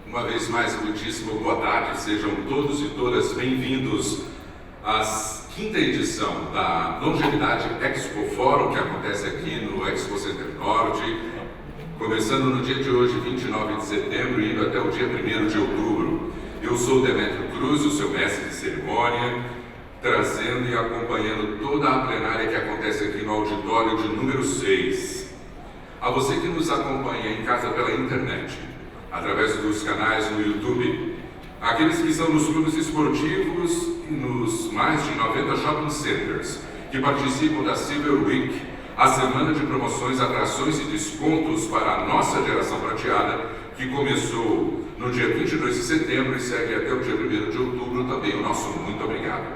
Uma vez mais, muitíssimo boa tarde, sejam todos e todas bem-vindos à quinta edição da Longevidade Expo Fórum, que acontece aqui no Expo Center Norte, começando no dia de hoje, 29 de setembro, e indo até o dia 1º de outubro. Eu sou Demétrio Cruz, o seu mestre de cerimônia, trazendo e acompanhando toda a plenária que acontece aqui no auditório de número 6. A você que nos acompanha em casa pela internet, através dos canais no YouTube, aqueles que estão nos clubes esportivos e nos mais de 90 shopping centers que participam da Silver Week, a semana de promoções, atrações e descontos para a nossa geração prateada, que começou no dia 22 de setembro e segue até o dia 1º de outubro. Também o nosso muito obrigado.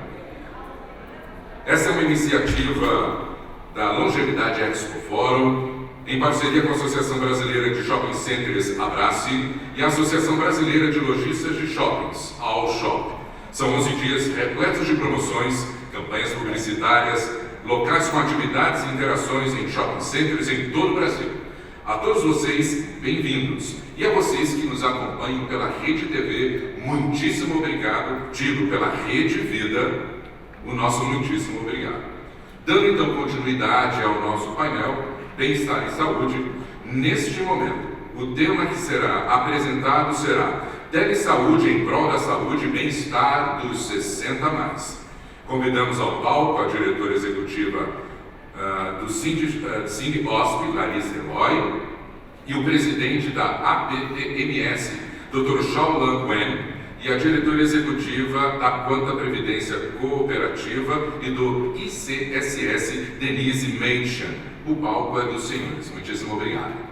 Essa é uma iniciativa da Longevidade Expo Fórum, em parceria com a Associação Brasileira de Shopping Centers, Abrace, e a Associação Brasileira de Lojistas de Shoppings, All Shop. São 11 dias repletos de promoções, campanhas publicitárias, locais com atividades e interações em shopping centers em todo o Brasil. A todos vocês, bem-vindos. E a vocês que nos acompanham pela Rede TV, muitíssimo obrigado. Digo, pela Rede Vida, o nosso muitíssimo obrigado. Dando então continuidade ao nosso painel Bem-Estar e Saúde, neste momento, o tema que será apresentado será Telesaúde em prol da saúde e bem-estar dos 60+. Convidamos ao palco a diretora executiva do Sindosp, Larissa Eloy, e o presidente da APTMS, Dr. Shaolan Wen, e a diretora executiva da Quanta Previdência Cooperativa e do ICSS, Denise Menchan. O palco é dos senhores. Muitíssimo obrigado.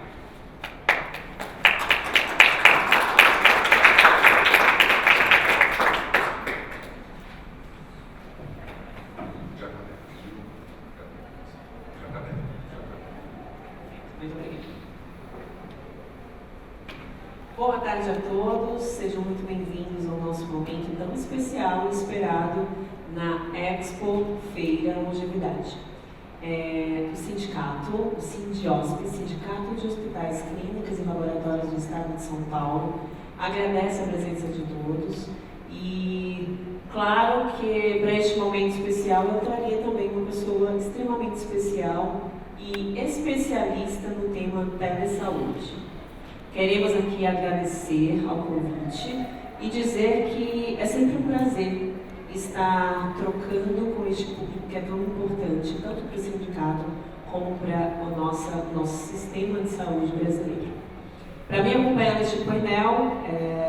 Boa tarde a todos, sejam muito bem-vindos ao nosso momento tão especial e esperado na Expo Feira Longevidade. O sindicato, o Sindosp, Sindicato de Hospitais, Clínicas e Laboratórios do Estado de São Paulo, agradece a presença de todos e, claro que para este momento especial eu traria também uma pessoa extremamente especial e especialista no tema telesaúde. Queremos aqui agradecer ao convite e dizer que é sempre um prazer estar trocando com este público que é tão importante, tanto para o sindicato como para o nosso sistema de saúde brasileiro. Para me acompanhar neste painel,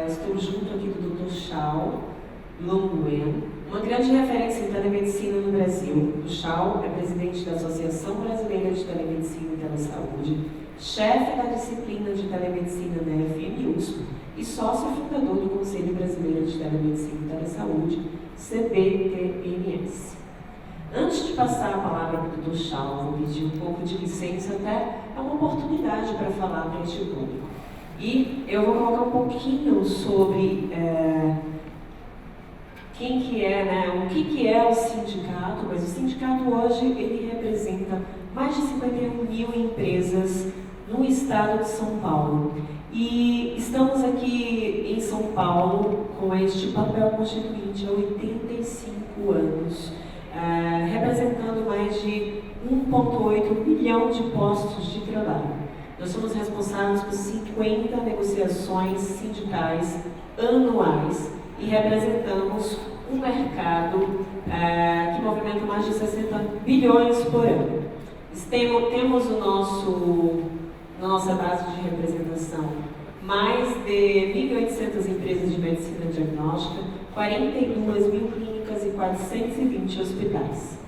estou junto aqui do Dr. Shaolan Wen, uma grande referência em telemedicina no Brasil. O Shao é presidente da Associação Brasileira de Telemedicina e Telesaúde, chefe da disciplina de telemedicina da FMUSP e sócio fundador do Conselho Brasileiro de Telemedicina e Telesaúde, CBTMS. Antes de passar a palavra para o Dr. Shao, vou pedir um pouco de licença, até é uma oportunidade para falar para este público. E eu vou colocar um pouquinho sobre quem que é, o que é o sindicato, mas o sindicato hoje ele representa mais de 51 mil empresas no estado de São Paulo. E estamos aqui em São Paulo com este papel constituinte há 85 anos, representando mais de 1,8 milhão de postos de trabalho. Nós somos responsáveis por 50 negociações sindicais anuais e representamos um mercado que movimenta mais de 60 bilhões por ano. Temos na nossa base de representação mais de 1.800 empresas de medicina diagnóstica, 42 mil clínicas e 420 hospitais.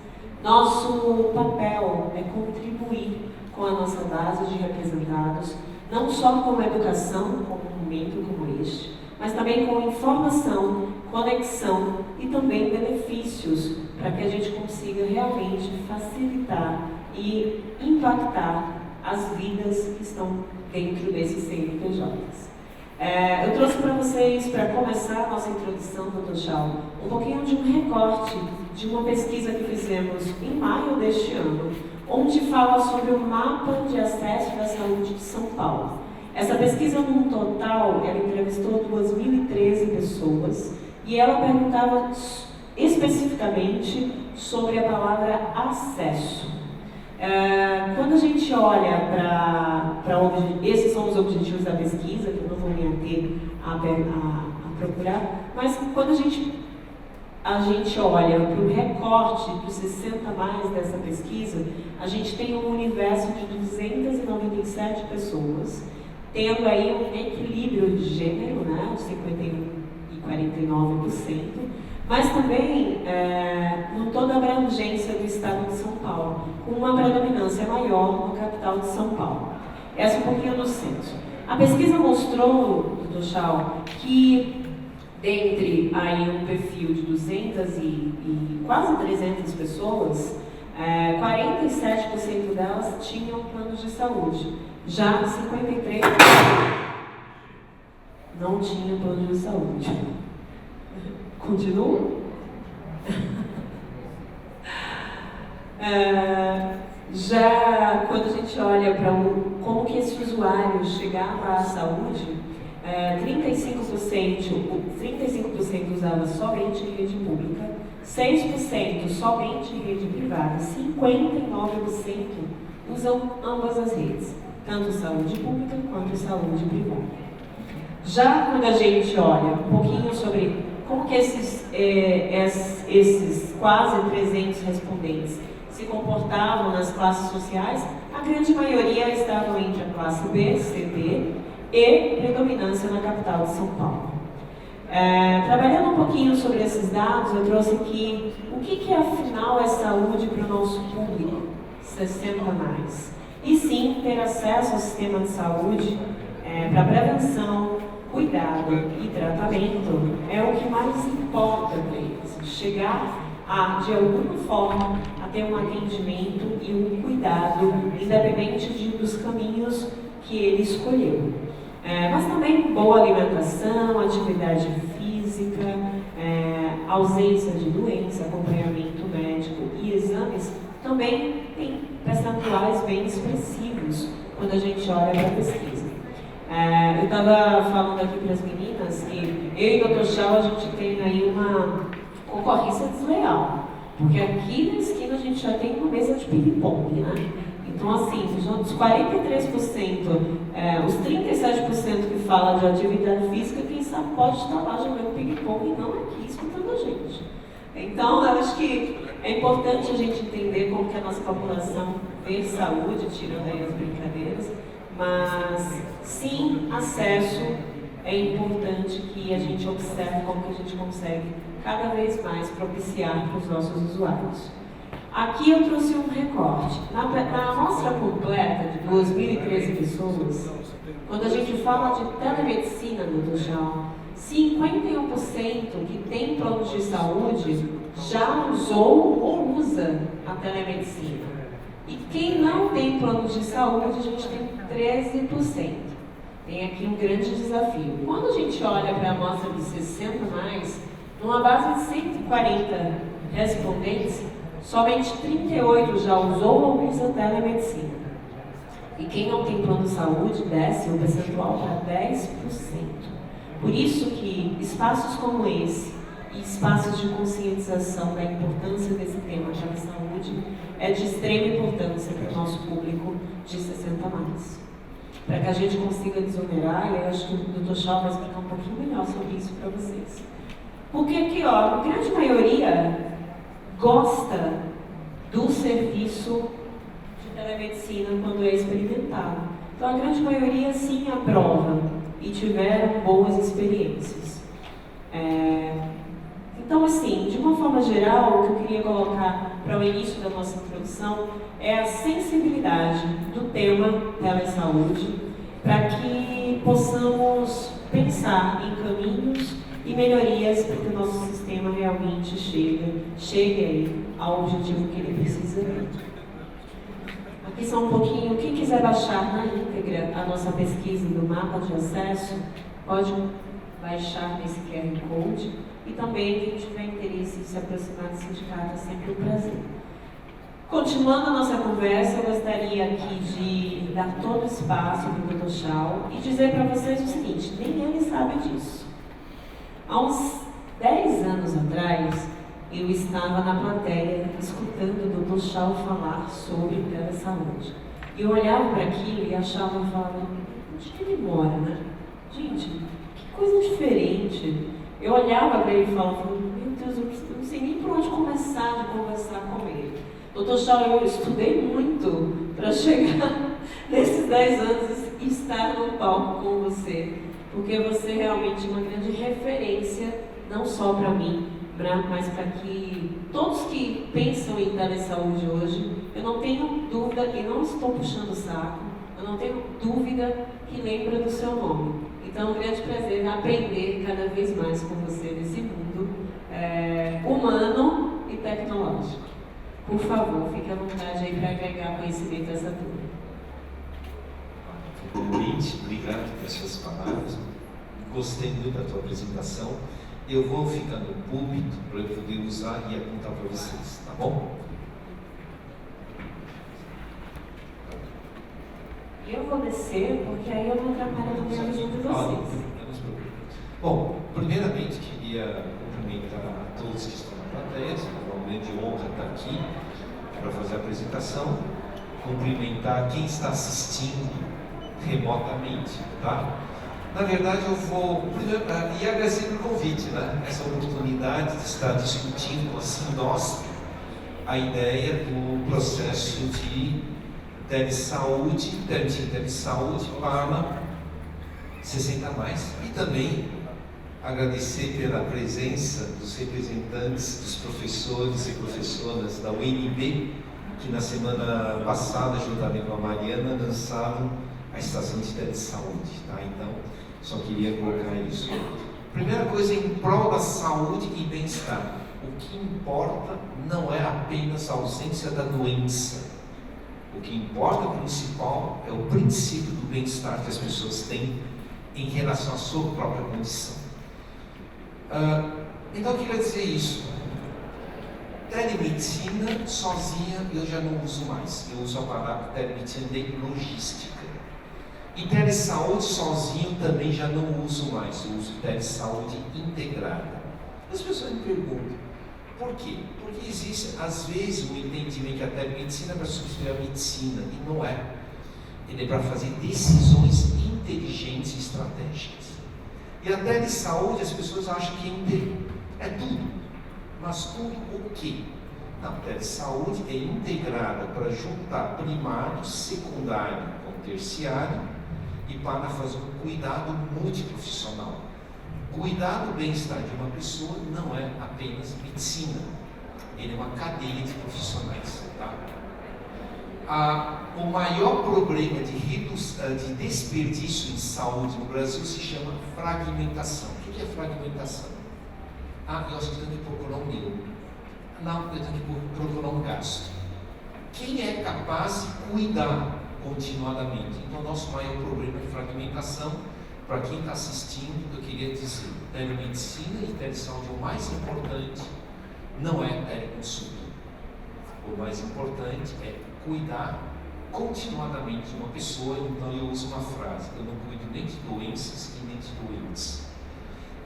Nosso papel é contribuir com a nossa base de representados, não só com a educação, como um momento como este, mas também com informação, conexão e também benefícios para que a gente consiga realmente facilitar e impactar as vidas que estão dentro desses CNPJs. Eu trouxe para vocês, para começar a nossa introdução, Dr. Shao, um pouquinho de um recorte de uma pesquisa que fizemos em maio deste ano, onde fala sobre o mapa de acesso à saúde de São Paulo. Essa pesquisa, no total, ela entrevistou 2.013 pessoas e ela perguntava especificamente sobre a palavra acesso. Quando a gente olha para esses são os objetivos da pesquisa, que eu não vou me ater a procurar, mas quando a gente olha para o recorte dos 60 mais dessa pesquisa, a gente tem um universo de 297 pessoas, tendo aí um equilíbrio de gênero, né, de 51% e 49%, mas também no toda a abrangência do estado de São Paulo, com uma predominância maior no capital de São Paulo. Essa é um pouquinho do censo. A pesquisa mostrou, doutor Chau, que dentre aí um perfil de 200 e quase 300 pessoas, 47% delas tinham planos de saúde. Já 53% não tinham plano de saúde. Continuo? Já quando a gente olha para como que esse usuário chegava à saúde, 35% usava somente em rede pública, 6% somente em rede privada, 59% usam ambas as redes, tanto saúde pública quanto saúde privada. Já quando a gente olha um pouquinho sobre como que esses quase 300 respondentes se comportavam nas classes sociais, a grande maioria estavam entre a classe B, C, D e predominância na capital de São Paulo. Trabalhando um pouquinho sobre esses dados, eu trouxe aqui o que afinal é saúde para o nosso público, 60 mais. E sim, ter acesso ao sistema de saúde para prevenção, cuidado e tratamento é o que mais importa para eles. Chegar de alguma forma, a ter um atendimento e um cuidado, independente dos caminhos que ele escolheu. Mas também boa alimentação, atividade física, ausência de doença, acompanhamento médico e exames também tem percentuais bem expressivos quando a gente olha para a pesquisa. Eu estava falando aqui para as meninas que eu e o Dr. Chau, a gente tem aí uma concorrência desleal, porque aqui na esquina a gente já tem uma mesa de ping-pong, né? Então, assim, dos 43%, os 37% que falam de atividade física, quem sabe pode estar lá jogando ping-pong e não aqui escutando a gente. Então, eu acho que é importante a gente entender como que a nossa população vê saúde, tirando aí as brincadeiras, mas sim, acesso é importante que a gente observe como que a gente consegue cada vez mais propiciar para os nossos usuários. Aqui eu trouxe um recorte. Na amostra completa de 2.013 pessoas, quando a gente fala de telemedicina, doutor Chau, 51% que tem planos de saúde já usou ou usa a telemedicina. E quem não tem planos de saúde, a gente tem 13%. Tem aqui um grande desafio. Quando a gente olha para a amostra de 60 mais, numa base de 140 respondentes, somente 38 já usou ou usa telemedicina. E quem não tem plano de saúde desce o percentual para 10%. Por isso que espaços como esse e espaços de conscientização da importância desse tema da saúde é de extrema importância para o nosso público de 60 mais. Para que a gente consiga desonerar, e eu acho que o Dr. Chau vai explicar um pouquinho melhor sobre isso para vocês. Porque aqui, a grande maioria gosta do serviço de telemedicina quando é experimentado. Então, a grande maioria, sim, aprova e tiveram boas experiências. Então, assim, de uma forma geral, o que eu queria colocar para o início da nossa introdução é a sensibilidade do tema telesaúde, para que possamos pensar em caminhos e melhorias para que o nosso sistema realmente chegue aí ao objetivo que ele precisa ter. Aqui só um pouquinho, quem quiser baixar na íntegra a nossa pesquisa do mapa de acesso, pode baixar nesse QR Code, e também quem tiver interesse em se aproximar do sindicato é sempre um prazer. Continuando a nossa conversa, eu gostaria aqui de dar todo o espaço para o Dr. Chao e dizer para vocês o seguinte, nem ele sabe disso. Há uns 10 anos atrás, eu estava na plateia escutando o Dr. Chao falar sobre telesaúde. E eu olhava para aquilo e achava, eu falava, onde que ele mora, né? Gente, que coisa diferente. Eu olhava para ele e falava, meu Deus, eu não sei nem por onde começar de conversar com ele. Dr. Chao, eu estudei muito para chegar nesses 10 anos e estar no palco com você, porque você realmente é uma grande referência, não só para mim, mas para que todos que pensam em telesaúde hoje, eu não tenho dúvida, e não estou puxando o saco, eu não tenho dúvida que lembra do seu nome. Então é um grande prazer aprender cada vez mais com você nesse mundo humano e tecnológico. Por favor, fique à vontade aí para agregar conhecimento a essa turma. Primeiramente, obrigado pelas suas palavras. Gostei muito da tua apresentação. Eu vou ficar no púlpito para eu poder usar e apontar para vocês, tá bom? Eu vou descer, porque aí eu não atrapalho também a visão de vocês. Bom, primeiramente queria cumprimentar a todos que estão na plateia. É uma grande honra estar aqui para fazer a apresentação. Cumprimentar quem está assistindo remotamente, tá? Na verdade, eu vou e agradecer pelo convite, né? Essa oportunidade de estar discutindo assim nós a ideia do processo de telesaúde para 60+, e também agradecer pela presença dos representantes, dos professores e professoras da UNB, que na semana passada, juntamente com a Mariana, lançaram a estação de telesaúde, tá? Então, só queria colocar isso. Primeira coisa, em prol da saúde e bem-estar. O que importa não é apenas a ausência da doença. O que importa, o principal, é o princípio do bem-estar que as pessoas têm em relação à sua própria condição. Então, eu queria dizer isso. Telemedicina sozinha eu já não uso mais. Eu uso a palavra telemedicina de logística. E telesaúde sozinho também já não uso mais. Eu uso telesaúde integrada. As pessoas me perguntam, por quê? Porque existe, às vezes, um entendimento que a telemedicina é para substituir a medicina, e não é. Ele é para fazer decisões inteligentes e estratégicas. E a telesaúde, as pessoas acham que é tudo. Mas tudo o quê? Não, a telesaúde é integrada para juntar primário, secundário com terciário e para fazer um cuidado multiprofissional. Cuidar do bem-estar de uma pessoa não é apenas medicina, ele é uma cadeia de profissionais. Tá? O maior problema de desperdício em saúde no Brasil se chama fragmentação. O que é fragmentação? Eu acho que tenho que procurar um neuro. Não, eu tenho que procurar um gasto. Quem é capaz de cuidar continuadamente? Então, o nosso maior problema é fragmentação. Para quem está assistindo, eu queria dizer, telemedicina e telesaúde, o mais importante não é teleconsulta. O mais importante é cuidar continuadamente de uma pessoa. Então eu uso uma frase, eu não cuido nem de doenças e nem de doentes.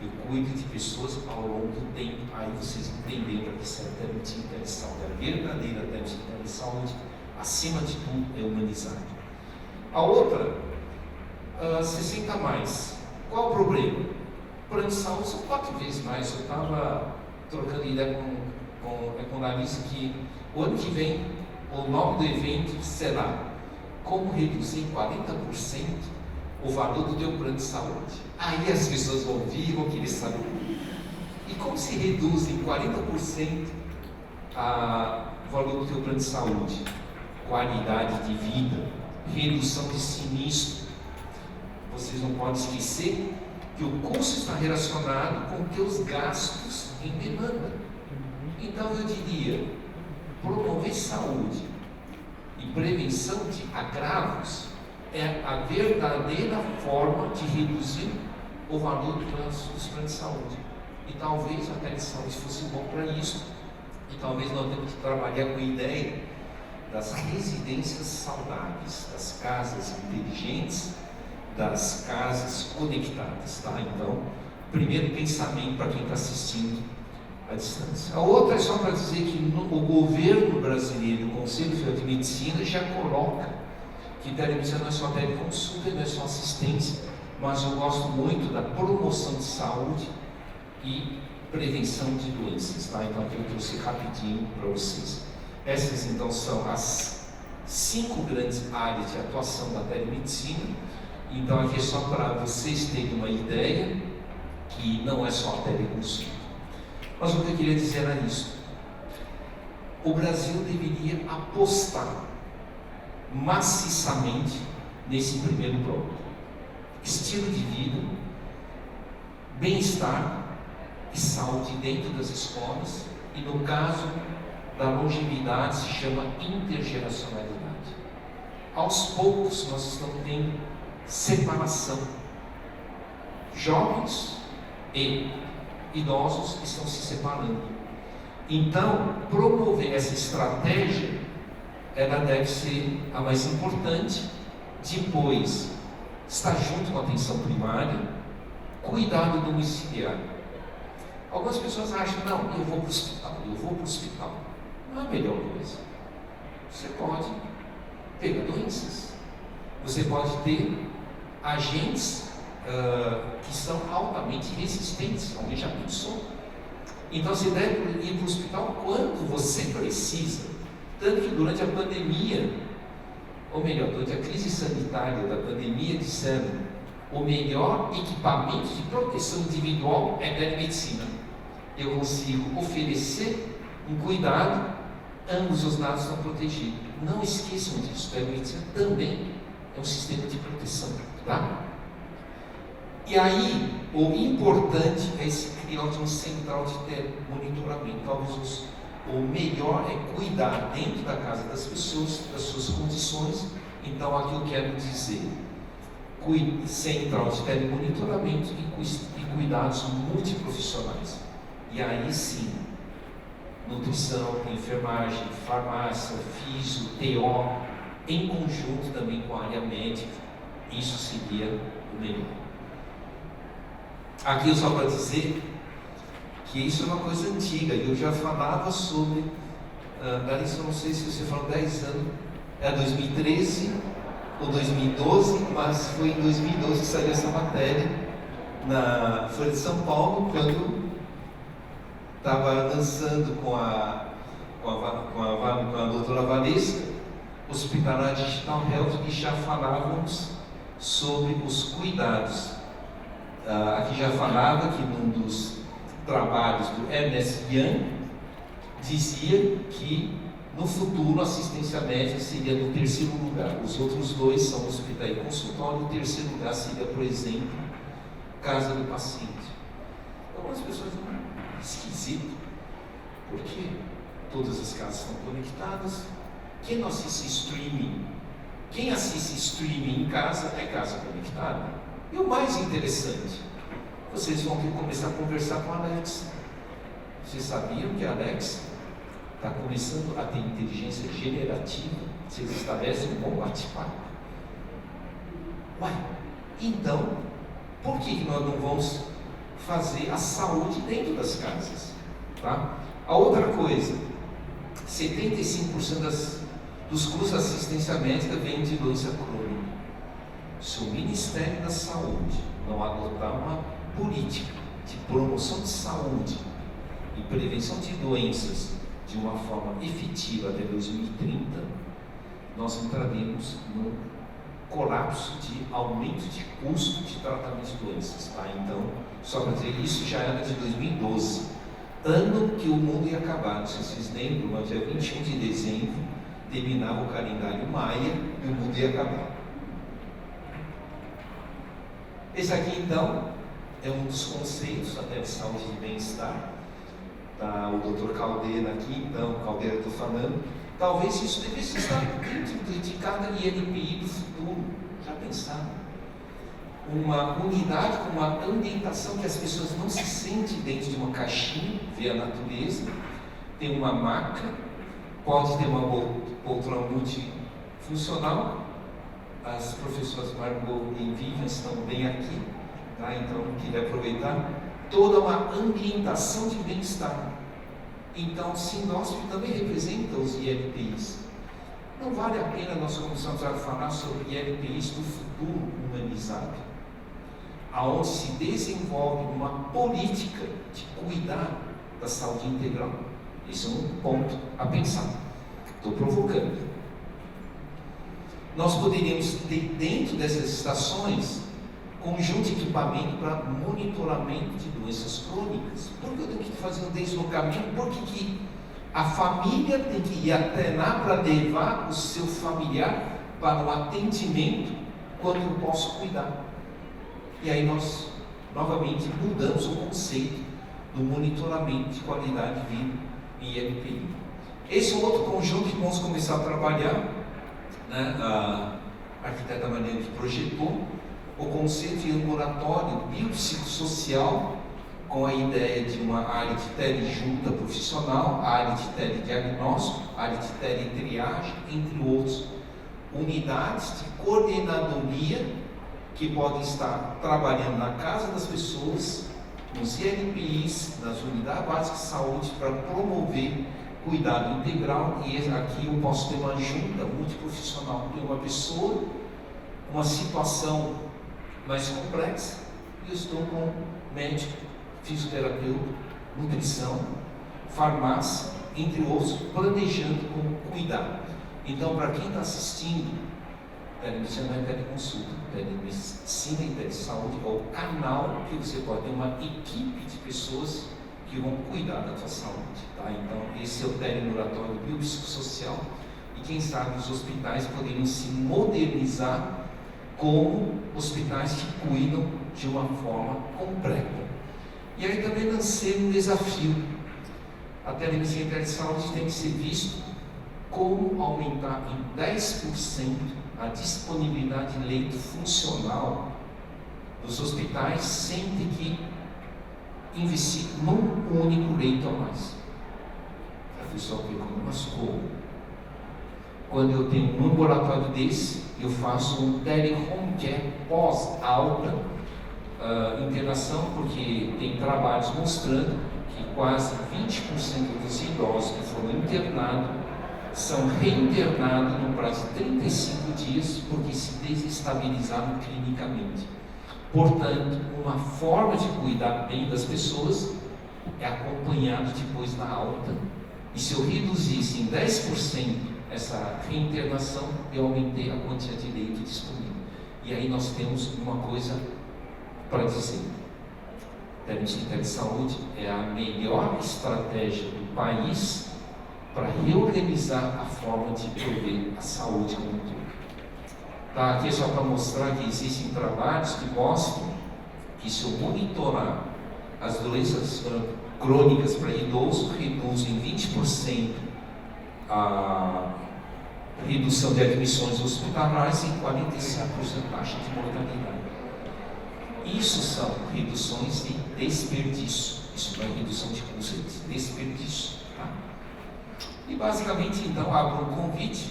Eu cuido de pessoas ao longo do tempo. Aí vocês entenderam que isso é telemedicina e telesaúde. A verdadeira telemedicina e telesaúde, acima de tudo, é humanizado. A outra, 60+. Qual o problema? O plano de saúde são 4 vezes mais. Eu estava trocando ideia com o economista que o ano que vem o nome do evento será como reduzir em 40% o valor do teu plano de saúde. Aí as pessoas vão vir e vão querer saber. E como se reduz em 40% o valor do teu plano de saúde? Qualidade de vida, redução de sinistro. Vocês não podem esquecer que o custo está relacionado com teus gastos em demanda. Então eu diria, promover saúde e prevenção de agravos é a verdadeira forma de reduzir o valor dos planos de saúde. E talvez a telesaúde fosse bom para isso. E talvez nós temos que trabalhar com a ideia das residências saudáveis, das casas inteligentes, das casas conectadas, tá? Então, primeiro pensamento para quem está assistindo à distância. A outra é só para dizer que o governo brasileiro, o Conselho Federal de Medicina, já coloca que telemedicina não é só teleconsulta, não é só assistência, mas eu gosto muito da promoção de saúde e prevenção de doenças, tá? Então aqui eu trouxe rapidinho para vocês. Essas então são as 5 grandes áreas de atuação da telemedicina. Então aqui é só para vocês terem uma ideia que não é só a teleconsulta. Mas o que eu queria dizer era isso: o Brasil deveria apostar maciçamente nesse primeiro bloco: estilo de vida, bem-estar e saúde dentro das escolas, e no caso da longevidade se chama intergeracionalidade. Aos poucos nós estamos tendo separação. Jovens e idosos estão se separando. Então, promover essa estratégia, ela deve ser a mais importante. Depois, estar junto com a atenção primária, cuidado domiciliar. Algumas pessoas acham, não, eu vou para o hospital. Não é a melhor coisa. Você pode pegar doenças. Você pode ter agentes que são altamente resistentes. Alguém já pensou? Então você deve ir para o hospital quando você precisa. Tanto que durante a pandemia, ou melhor, durante a crise sanitária da pandemia, disseram: o melhor equipamento de proteção individual é a telemedicina. Eu consigo oferecer um cuidado, ambos os dados estão protegidos. Não esqueçam disso, a telemedicina também é um sistema de proteção, tá? E aí, o importante é esse criar de um central de monitoramento. Talvez o melhor é cuidar dentro da casa das pessoas, das suas condições. Então, aqui eu quero dizer: central de telemonitoramento e cuidados multiprofissionais. E aí sim, nutrição, enfermagem, farmácia, físio, TO, em conjunto também com a área médica. Isso seria o melhor. Aqui só para dizer que isso é uma coisa antiga. Eu já falava sobre, Larissa, eu não sei se você falou 10 anos, é 2013 ou 2012, mas foi em 2012 que saiu essa matéria na Folha de São Paulo, quando estava lançando com a doutora Valesca, Hospitalar Digital Health, e já falávamos sobre os cuidados. Aqui já falava que num dos trabalhos do Ernest Young dizia que no futuro a assistência médica seria no 3º lugar. Os outros 2 são hospital e consultório. O 3º lugar seria, por exemplo, casa do paciente. Algumas pessoas dizem: esquisito, porque todas as casas estão conectadas. Quem não assiste streaming? Quem assiste streaming em casa é casa conectada. E o mais interessante, vocês vão ter que começar a conversar com a Alexa. Vocês sabiam que a Alexa está começando a ter inteligência generativa? Vocês estabelecem um bom bate-papo. Ué, então, por que nós não vamos fazer a saúde dentro das casas? Tá? A outra coisa, 75% dos custos de assistência médica vêm de doença crônica. Se o Ministério da Saúde não adotar uma política de promoção de saúde e prevenção de doenças de uma forma efetiva até 2030, nós entraremos num colapso de aumento de custo de tratamento de doenças. Tá? Então, só para dizer, isso já era de 2012, ano que o mundo ia acabar. Não sei se vocês lembram, mas dia 21 de dezembro terminava o calendário maia e o mundo ia acabar. Esse aqui então é um dos conceitos até de saúde e bem-estar. Tá, o Dr. Caldeira aqui, então, Caldeira estou falando. Talvez isso devesse estar dentro de cada INPI do futuro. Já pensaram? Uma unidade com uma ambientação que as pessoas não se sentem dentro de uma caixinha, vê a natureza, tem uma maca, pode ter uma poltrona multifuncional. As professoras Margot e Vivian estão bem aqui, tá? Então queria aproveitar toda uma ambientação de bem-estar. Então, Sindosp também representa os ILPIs. Não vale a pena nós começarmos a falar sobre ILPIs do futuro humanizado, aonde se desenvolve uma política de cuidar da saúde integral. Esse é um ponto a pensar. Estou provocando. Nós poderíamos ter dentro dessas estações conjunto de equipamento para monitoramento de doenças crônicas. Por que eu tenho que fazer um deslocamento? Porque a família tem que ir até lá para levar o seu familiar para o atendimento quando eu posso cuidar. E aí nós novamente mudamos o conceito do monitoramento de qualidade de vida em ILPI. Esse é um outro conjunto que vamos começar a trabalhar, né? A arquiteta Mariana que projetou o conceito de laboratório biopsicossocial, com a ideia de uma área de telejunta profissional, área de telediagnóstico, área de teletriagem, entre outros, unidades de coordenadoria que podem estar trabalhando na casa das pessoas, nos ILPIs, nas unidades básicas de saúde, para promover cuidado integral. E aqui eu posso ter uma junta multiprofissional, tem uma pessoa, uma situação mais complexa, e eu estou com médico, fisioterapeuta, nutrição, farmácia, entre outros, planejando como cuidar. Então, para quem está assistindo, telemedicina não é teleconsulta, telemedicina e telesaúde é o canal que você pode ter uma equipe de pessoas que vão cuidar da tua saúde, tá? Então, esse é o telelaboratório biopsicossocial, e quem sabe os hospitais poderiam se modernizar como hospitais que cuidam de uma forma completa. E aí também lancei um desafio. A telemedicina e telesaúde tem que ser visto como aumentar em 10% a disponibilidade de leito funcional dos hospitais sem ter que investir num único leito a mais. A pessoa pergunta, mas como? Quando eu tenho um laboratório desse, eu faço um tele-home care pós-alta internação, porque tem trabalhos mostrando que quase 20% dos idosos que foram internados são reinternados no prazo de 35 dias porque se desestabilizaram clinicamente. Portanto, uma forma de cuidar bem das pessoas é acompanhado depois da alta. E se eu reduzisse em 10% essa reinternação, eu aumentei a quantidade de leito disponível. E aí nós temos uma coisa para dizer: telemedicina e telesaúde é a melhor estratégia do país para reorganizar a forma de prover a saúde como um todo. Tá, aqui é só para mostrar que existem trabalhos que mostram que se eu monitorar as doenças crônicas para idoso, reduz em 20% a redução de admissões hospitalares e 45% taxa de mortalidade. Isso são reduções de desperdício. Isso não é redução de custo, é desperdício. Tá? E basicamente, então, abro um convite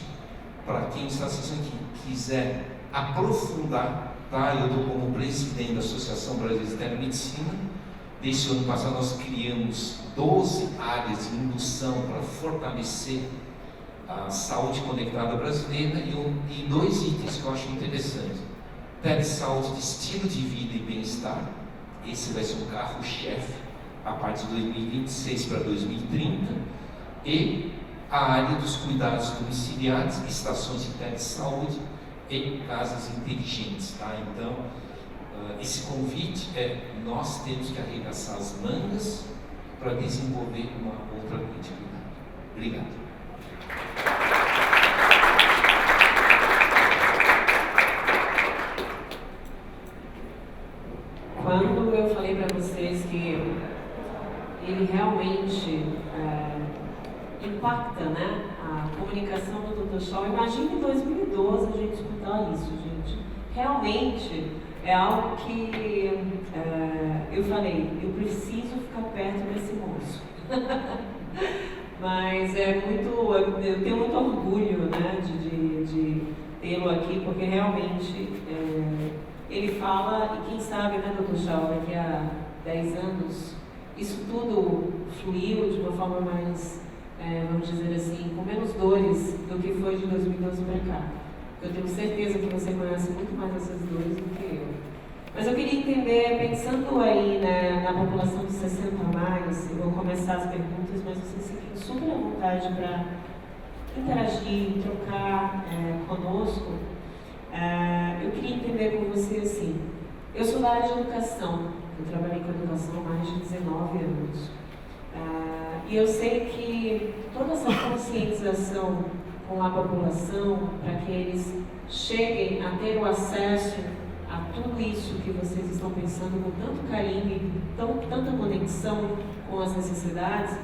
para quem está assistindo aqui, quiser aprofundar. Tá? Eu estou como presidente da Associação Brasileira de Telemedicina. Desde o ano passado nós criamos 12 áreas de indução para fortalecer a saúde conectada brasileira e 2 itens que eu acho interessantes: telesaúde de estilo de vida e bem-estar. Esse vai ser um carro-chefe a partir de 2026 para 2030, e a área dos cuidados domiciliares, estações de telesaúde e casas inteligentes. Tá? Então, esse convite nós temos que arregaçar as mangas para desenvolver uma outra atividade. Obrigado. Quando eu falei para vocês que ele realmente impacta, né, a comunicação do Dr. Scholl, imagine em 2012 a gente escutar isso, gente. Realmente é algo que eu falei, eu preciso ficar perto desse moço. Mas eu tenho muito orgulho, né, de tê-lo aqui, porque realmente ele fala, e quem sabe, né, Dr. Shaw, daqui a 10 anos, isso tudo fluiu de uma forma mais, vamos dizer assim, com menos dores do que foi de 2012 para cá. Eu tenho certeza que você conhece muito mais essas dores do que eu. Mas eu queria entender, pensando aí, né, na população de 60 a mais, eu vou começar as perguntas, mas vocês fiquem super à vontade para interagir, trocar conosco. Eu queria entender com você assim, eu sou da área de educação, eu trabalhei com educação há mais de 19 anos. E eu sei que toda essa conscientização com a população, para que eles cheguem a ter o acesso a tudo isso que vocês estão pensando com tanto carinho e tanta conexão com as necessidades,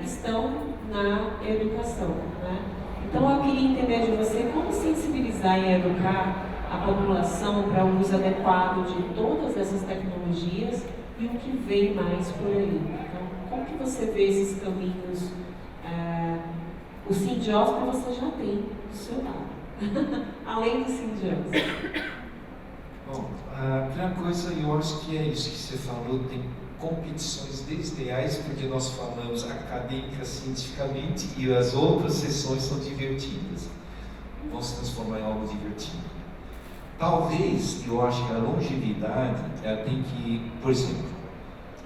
estão na educação, né? Então eu queria entender de você como sensibilizar e educar a população para o uso adequado de todas essas tecnologias e o que vem mais por aí. Então, como que você vê esses caminhos? O SINDIOSP você já tem do seu lado, além do SINDIOSP. Bom, a primeira coisa, eu acho que é isso que você falou, tem competições desleais, porque nós falamos acadêmica, cientificamente, e as outras sessões são divertidas. Vão se transformar em algo divertido. Talvez, eu acho que a longevidade, ela tem que, por exemplo,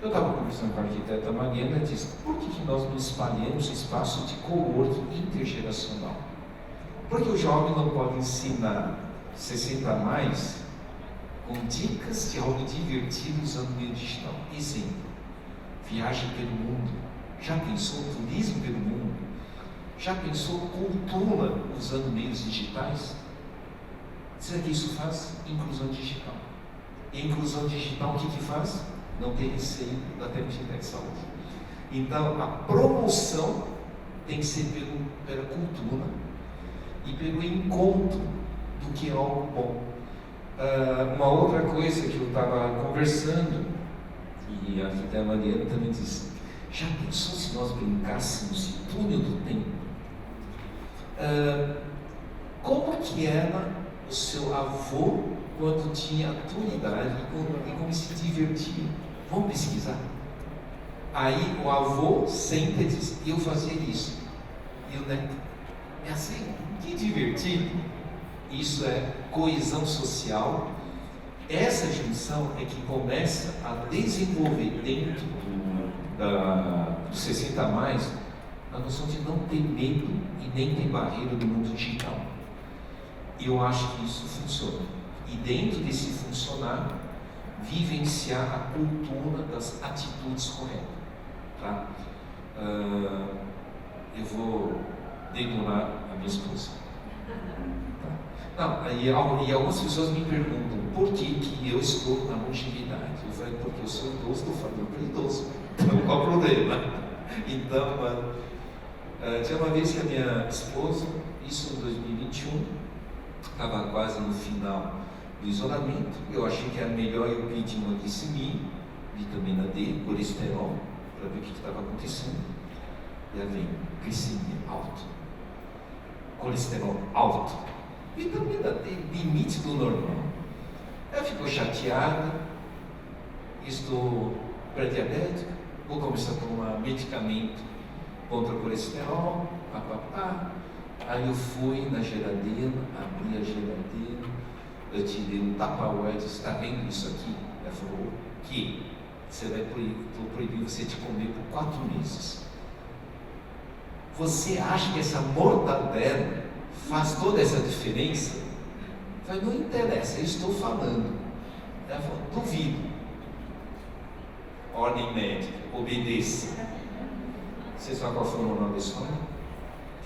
eu estava conversando com a arquiteta Mariana e disse, por que nós não espalhamos espaço de coworking intergeracional? Porque o jovem não pode ensinar 60 a mais com dicas de algo divertido usando o meio digital. Exemplo, viagem pelo mundo. Já pensou turismo pelo mundo? Já pensou cultura usando meios digitais? Será que isso faz inclusão digital? E inclusão digital o que faz? Não ter receio da técnica de saúde. Então, a promoção tem que ser pela cultura e pelo encontro do que é algo bom. Uma outra coisa que eu estava conversando, e a arquiteta Mariana também disse, já pensou se nós brincássemos de túnel do tempo? Como que era o seu avô quando tinha a tua idade e como se divertia? Vamos pesquisar? Aí o avô senta e diz, eu fazia isso. E o neto, é assim, que divertido. Isso é coesão social. Essa junção é que começa a desenvolver dentro dos 60 a mais a noção de não ter medo e nem ter barreira do mundo digital. Eu acho que isso funciona. E dentro desse funcionar, vivenciar a cultura das atitudes corretas. Tá? Eu vou dedurar a minha esposa. Tá? Não, e algumas pessoas me perguntam por que eu estou na longevidade. Eu falei, porque eu sou idoso, estou falando para idoso. Então, qual o problema? Então, tinha uma vez que a minha esposa, isso em 2021, estava quase no final do isolamento, eu achei que era melhor eu pedir uma glicemia, vitamina D, colesterol, para ver o que estava acontecendo. E aí vem glicemia alta, colesterol alto, vitamina D, limite do normal. Ela ficou chateada, estou pré-diabética, vou começar a tomar medicamento contra o colesterol, papapá. Aí eu fui na geladeira, abri a geladeira, eu tirei um tupperware e disse, está vendo isso aqui? Ela falou, o quê? Vou proibir você de comer por 4 meses. Você acha que essa mortadela faz toda essa diferença? Eu falei, não interessa, eu estou falando. Ela falou, duvido. Ordem médica, obedeça. Vocês sabem qual foi o nome da história?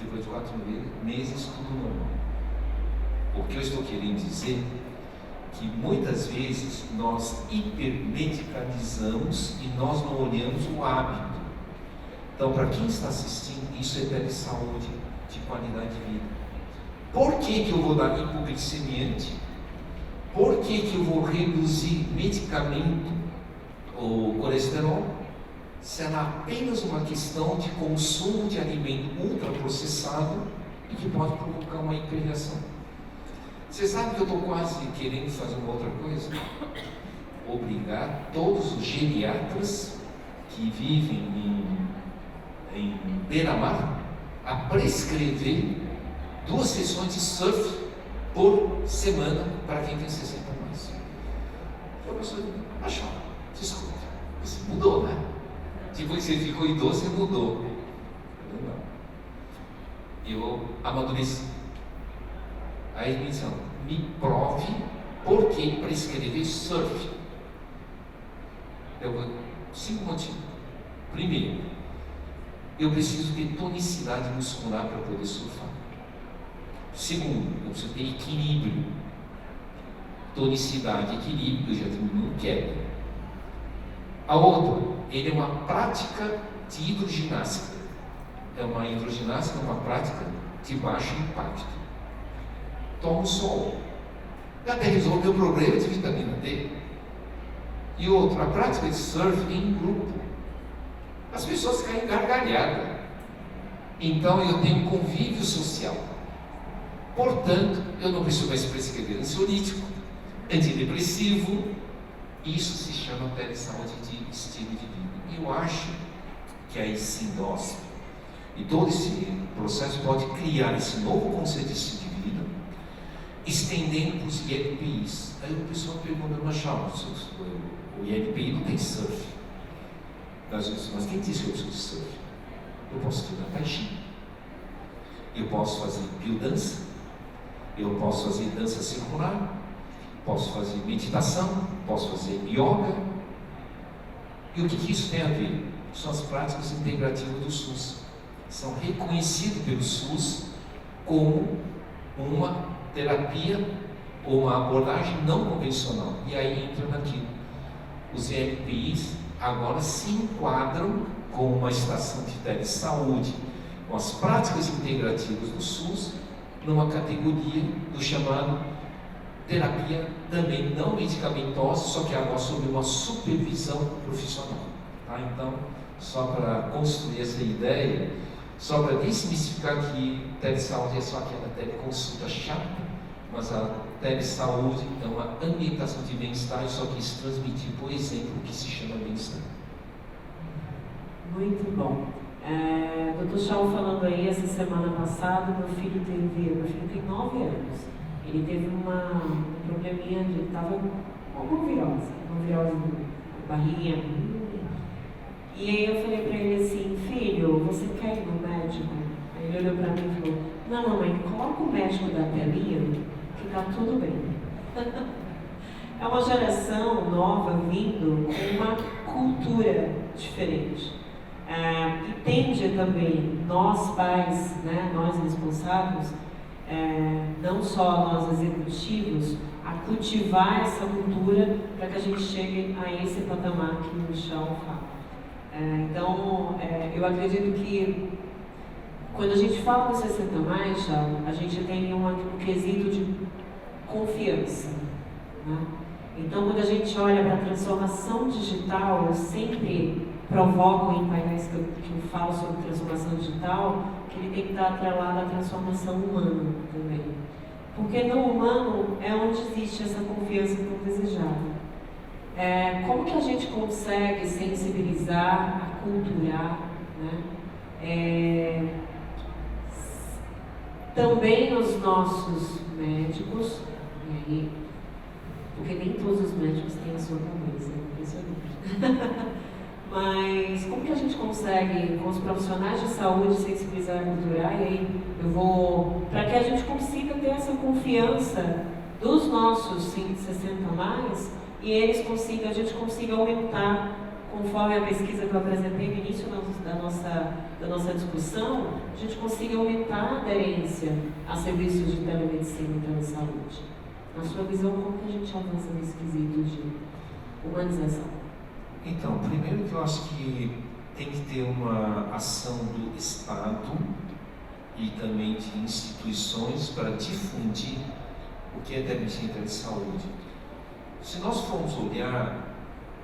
Depois de 4 meses, tudo normal. O que eu estou querendo dizer que muitas vezes nós hipermedicalizamos e nós não olhamos o hábito. Então, para quem está assistindo, isso é telesaúde, de qualidade de vida. Por que eu vou dar hipoglicemiante? Por que eu vou reduzir medicamento ou colesterol? será apenas uma questão de consumo de alimento ultraprocessado e que pode provocar uma hiperreação. Você sabe que eu estou quase querendo fazer uma outra coisa? Obrigar todos os geriatras que vivem em beira-mar a prescrever 2 sessões de surf por semana para quem tem 60 a mais. Eu pensei, desculpa, você mudou, né? Depois que você ficou idoso, você mudou. Eu amadureci. Aí me disseram, me prove por que prescrever surf. Eu vou 5 motivos. Primeiro, eu preciso ter tonicidade muscular para poder surfar. Segundo, eu preciso ter equilíbrio. Tonicidade e equilíbrio, eu já não quero. A outra, ele é uma prática de hidroginástica. É uma hidroginástica, uma prática de baixo impacto. Tomo sol. Até resolveu o problema de vitamina D. E outra, a prática de surf em grupo. As pessoas caem gargalhada. Então eu tenho convívio social. Portanto, eu não preciso mais prescrever ansiolítico, antidepressivo. Isso se chama telesaúde de estilo de vida. E eu acho que aí sim nós, e todo esse processo pode criar esse novo conceito de estilo de vida, estendendo para os INPIs. Aí o pessoal pergunta, mas o INPI não tem surf. Mas quem disse que eu preciso de surf? Eu posso estudar Tai Chi, eu posso fazer biodança, eu posso fazer dança circular, posso fazer meditação, posso fazer yoga. E o que isso tem a ver? São as práticas integrativas do SUS. São reconhecidas pelo SUS como uma terapia ou uma abordagem não convencional. E aí entra naquilo. Os ELPIs agora se enquadram com uma estação de telesaúde, com as práticas integrativas do SUS, numa categoria do chamado terapia também não medicamentosa, só que agora sob uma supervisão profissional. Tá? Então, só para construir essa ideia, só para desmistificar que telesaúde é só aquela teleconsulta chata, mas a telesaúde é uma ambientação de bem-estar. Eu só quis transmitir, por exemplo, o que se chama bem-estar. Muito bom. Dr. Shaw falando aí, essa semana passada, meu filho tem 9 anos. Ele teve um probleminha de, estava com uma virose na barriguinha. E aí eu falei para ele assim, filho, você quer ir no médico? Aí ele olhou para mim e falou, não, mamãe, coloca o médico da telinha, que tá tudo bem. É uma geração nova vindo com uma cultura diferente. E tende também, nós pais, né, nós responsáveis, não só nós executivos, a cultivar essa cultura para que a gente chegue a esse patamar que o Michel fala. Então, eu acredito que quando a gente fala do 60 mais, a gente tem um quesito de confiança, né? Então, quando a gente olha para a transformação digital, eu sempre provoco em painéis que eu falo sobre transformação digital, que ele tem que estar atrelado à transformação humana também. Porque no humano é onde existe essa confiança tão desejada. Como que a gente consegue sensibilizar, aculturar, né? Também os nossos médicos, e aí, porque nem todos os médicos têm a sua cabeça, impressionante. Mas como que a gente consegue, com os profissionais de saúde, sensibilizar e culturar? E aí para que a gente consiga ter essa confiança dos nossos 60 mais e a gente consiga aumentar, conforme a pesquisa que eu apresentei no início da nossa discussão, a gente consiga aumentar a aderência a serviços de telemedicina e telesaúde. Na sua visão, como que a gente avança nesse quesito de humanização? Então, primeiro que eu acho que tem que ter uma ação do Estado e também de instituições para difundir o que é telemedicina e telesaúde. Se nós formos olhar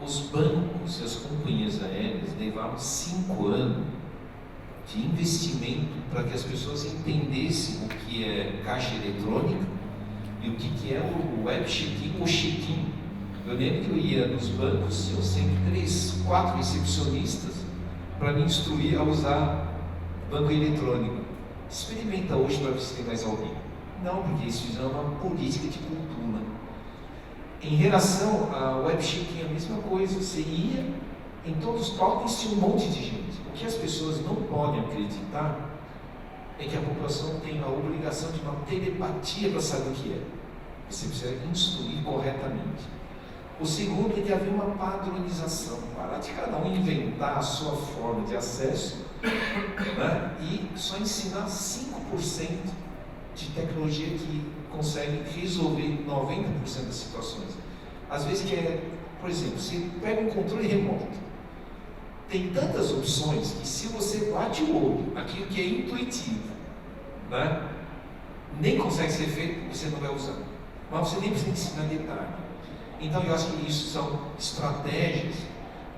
os bancos e as companhias aéreas levaram 5 anos de investimento para que as pessoas entendessem o que é caixa eletrônica e o que é o web check-in ou check-in. Eu lembro que eu ia nos bancos, eu sempre 3, 4 recepcionistas para me instruir a usar banco eletrônico. Experimenta hoje para ver se tem mais alguém. Não, porque eles fizeram uma política de cultura. Em relação ao web check-in, a mesma coisa. Você ia, em todos os totens tinha um monte de gente. O que as pessoas não podem acreditar é que a população tem a obrigação de uma telepatia para saber o que é. Você precisa instruir corretamente. O segundo é que haver uma padronização, parar de cada um inventar a sua forma de acesso, né? E só ensinar 5% de tecnologia que consegue resolver 90% das situações. Às vezes por exemplo, você pega um controle remoto, tem tantas opções que se você bate o olho, aquilo que é intuitivo, né, nem consegue ser feito, você não vai usar. Mas você nem precisa ensinar detalhe. Então eu acho que isso são estratégias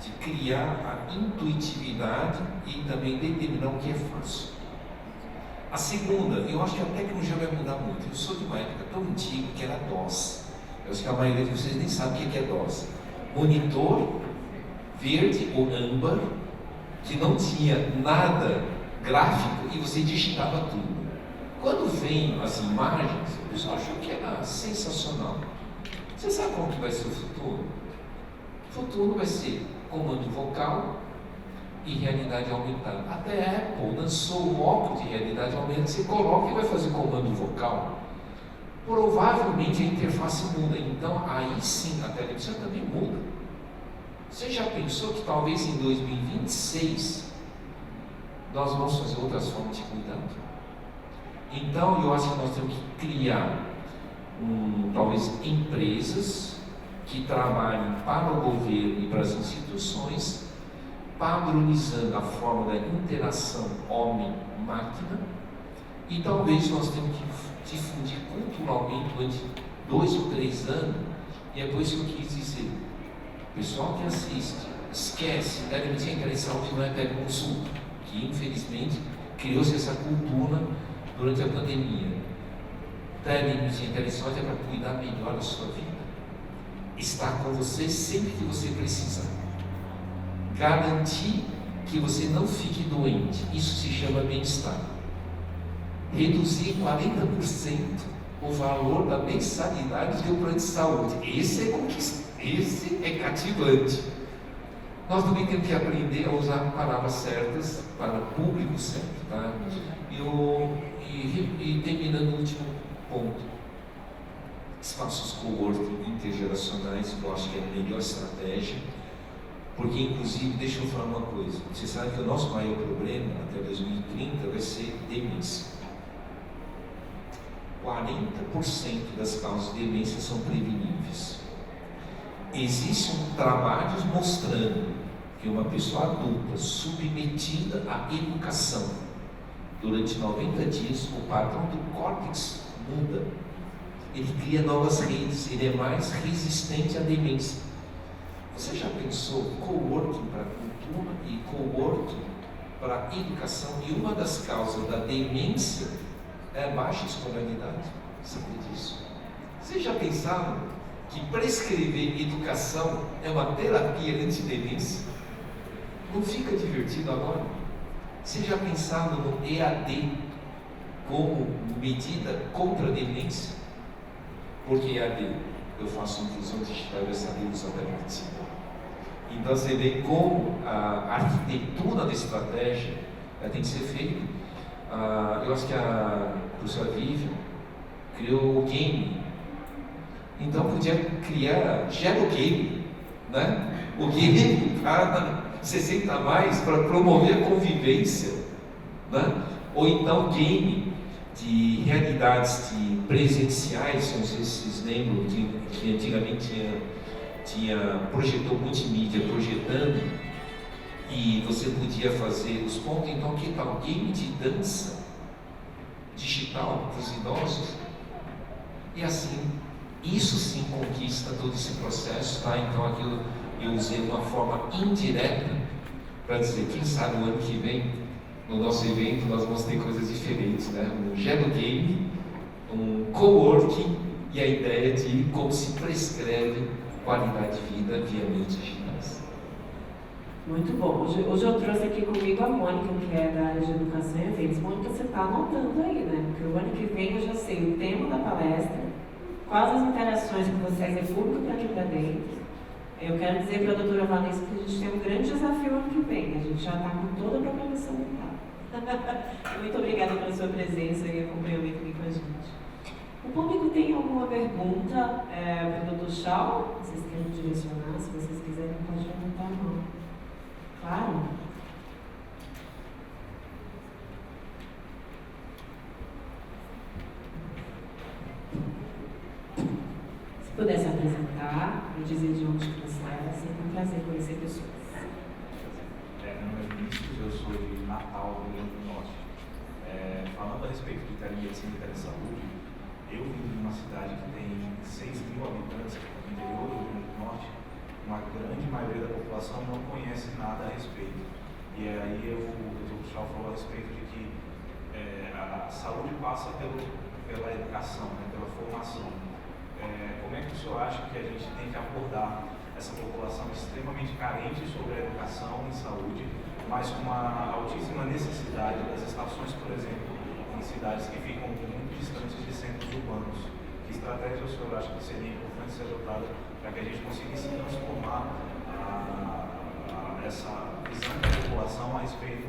de criar a intuitividade e também determinar o que é fácil. A segunda, eu acho que a tecnologia vai mudar muito. Eu sou de uma época tão antiga que era DOS. Eu acho que a maioria de vocês nem sabe o que é DOS. Monitor verde ou âmbar, que não tinha nada gráfico e você digitava tudo. Quando vem as imagens, o pessoal achou que era sensacional. Você sabe como que vai ser o futuro? O futuro vai ser comando vocal e realidade aumentada. Até a Apple lançou um óculos de realidade aumentada, você coloca e vai fazer comando vocal. Provavelmente a interface muda, então aí sim a televisão também muda. Você já pensou que talvez em 2026 nós vamos fazer outras formas de cuidado? Então eu acho que nós temos que criar talvez empresas que trabalhem para o governo e para as instituições, padronizando a forma da interação homem-máquina, e talvez nós temos que difundir culturalmente durante 2 ou 3 anos, e é por isso que eu quis dizer, pessoal que assiste, esquece, televisão interessante não é teleconsulta, que infelizmente criou-se essa cultura durante a pandemia. Televisão interessante é para cuidar melhor da sua vida, estar com você sempre que você precisar, garantir que você não fique doente, isso se chama bem-estar. Reduzir 40% o valor da mensalidade do plano de saúde, esse é cativante. Nós também temos que aprender a usar palavras certas para o público certo, tá? E terminando o último ponto, espaços coworking intergeracionais, eu acho que é a melhor estratégia. Porque, inclusive, deixa eu falar uma coisa, você sabe que o nosso maior problema até 2030 vai ser demência. 40% das causas de demência são preveníveis. Existem trabalhos mostrando que uma pessoa adulta submetida à educação durante 90 dias, o padrão do córtex muda. Ele cria novas redes, ele é mais resistente à demência. Você já pensou coworking para cultura e coworking para educação? E uma das causas da demência é a baixa escolaridade. Sabe disso? Vocês já pensaram que prescrever educação é uma terapia anti-demência? Não fica divertido agora? Vocês já pensaram no EAD como medida contra a demência? Porque EAD, eu faço inclusão digital e saber usar alternativa. Então você vê como a arquitetura da estratégia tem que ser feita. Eu acho que a professora Vivian criou o game. Então podia criar Gero Game, né? O game para 60 mais para promover a convivência, né? Ou então game de realidades presenciais, não sei se vocês lembram que antigamente tinha projetor multimídia projetando e você podia fazer os pontos. Então que tal game de dança digital para os idosos? E assim, isso sim conquista todo esse processo, tá? Então aquilo eu usei uma forma indireta para dizer, quem sabe o ano que vem, no nosso evento, nós vamos ter coisas diferentes, né? Um Gelo Game, um coworking e a ideia de como se prescreve qualidade de vida via meios digitais. Muito bom. Hoje eu trouxe aqui comigo a Mônica, que é da área de educação e eventos. Mônica, você está anotando aí, né? Porque o ano que vem eu já sei o tema da palestra, quais as interações que vocês é público para aqui para dentro. Eu quero dizer para a doutora Vanessa que a gente tem um grande desafio ano que vem. A gente já está com toda a programação montada. Muito obrigada pela sua presença e acompanhamento aqui com a gente. O público tem alguma pergunta para o Dr. Shaw? Vocês querem direcionar? Se vocês quiserem, pode levantar a mão. Claro. Se pudesse apresentar e dizer de onde que você é, sempre um prazer conhecer pessoas. Meu nome é Vinícius, eu sou de Natal, do Rio Grande do Norte. Falando a respeito de telemedicina e Secretaria de Saúde, eu vim de uma cidade que tem 6 mil habitantes no interior do Rio Grande do Norte. Uma grande maioria da população não conhece nada a respeito. E aí o Dr. Shaw falou a respeito de que a saúde passa pela educação, né, pela formação. Como é que o senhor acha que a gente tem que abordar essa população extremamente carente sobre a educação e saúde, mas com uma altíssima necessidade das estações, por exemplo, em cidades que ficam muito distantes de centros urbanos? Que estratégia o senhor acha que seria importante ser adotada para que a gente conseguisse transformar essa visão da população a respeito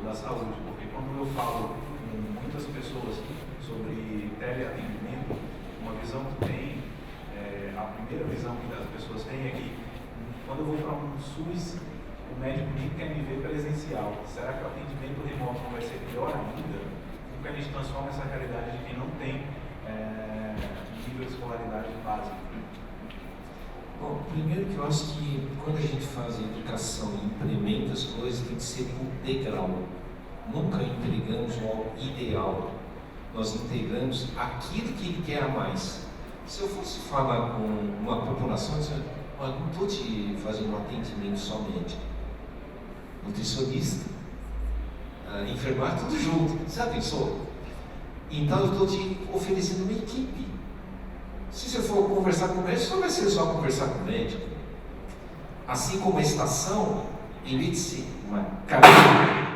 da saúde? Porque quando eu falo com muitas pessoas sobre teleatendimento, uma visão que tem, a primeira visão que as pessoas têm é que quando eu vou para um SUS, o médico nem quer me ver presencial. Será que o atendimento remoto não vai ser pior ainda? Como que a gente transforma essa realidade de quem não tem nível de escolaridade básica? Bom, primeiro que eu acho que quando a gente faz a educação e implementa as coisas, tem que ser por degrau. Nunca entregamos o ideal. Nós integramos aquilo que ele quer a mais. Se eu fosse falar com uma população, eu diria, olha, não estou te fazendo um atendimento só médico. Nutricionista, enfermagem, tudo junto. Você já pensou? Então eu estou te oferecendo uma equipe. Se você for conversar com o médico, não vai ser só conversar com o médico. Assim como a estação, em vez de ser uma cabine.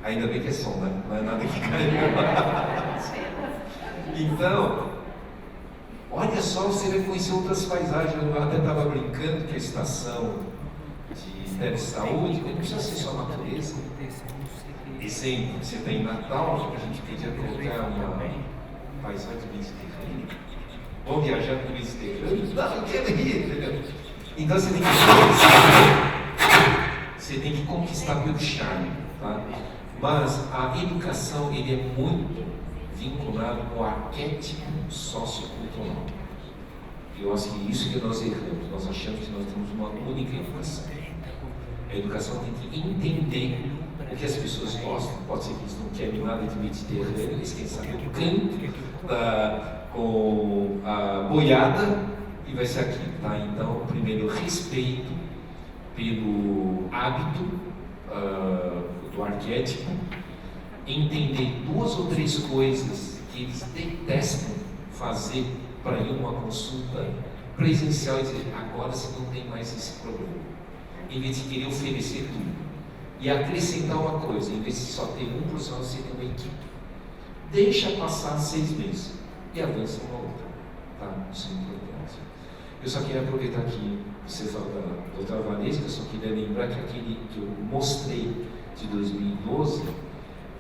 Ainda bem que é som, né? Não é nada que cai. Então, olha só, você vai conhecer outras paisagens. Eu até estava brincando que a estação de telesaúde não precisa ser só natureza. Exemplo, você tem Natal, a gente podia colocar uma paisagem do Mediterrâneo. Vamos viajar para o Mediterrâneo? Não, eu quero ir, entendeu? Então você tem que conquistar pelo charme, tá? Mas a educação, ele é muito vinculado com o arquétipo sociocultural. Eu acho que isso que nós erramos. Nós achamos que nós temos uma única educação. A educação tem que entender o que as pessoas gostam. Pode ser que eles não querem nada de Mediterrâneo, eles querem saber o canto com a boiada e vai ser aquilo, tá? Então, primeiro, respeito pelo hábito do arquétipo, entender 2 ou 3 coisas que eles detestam fazer para ir a uma consulta presencial e dizer, agora você não tem mais esse problema, em vez de querer oferecer tudo. E acrescentar uma coisa, em vez de só ter um profissional, você tem uma equipe. Deixa passar 6 meses e avança uma outra, tá? Isso é importante. Eu só queria aproveitar que você falou da doutora Vanessa, eu só queria lembrar que aquele que eu mostrei de 2012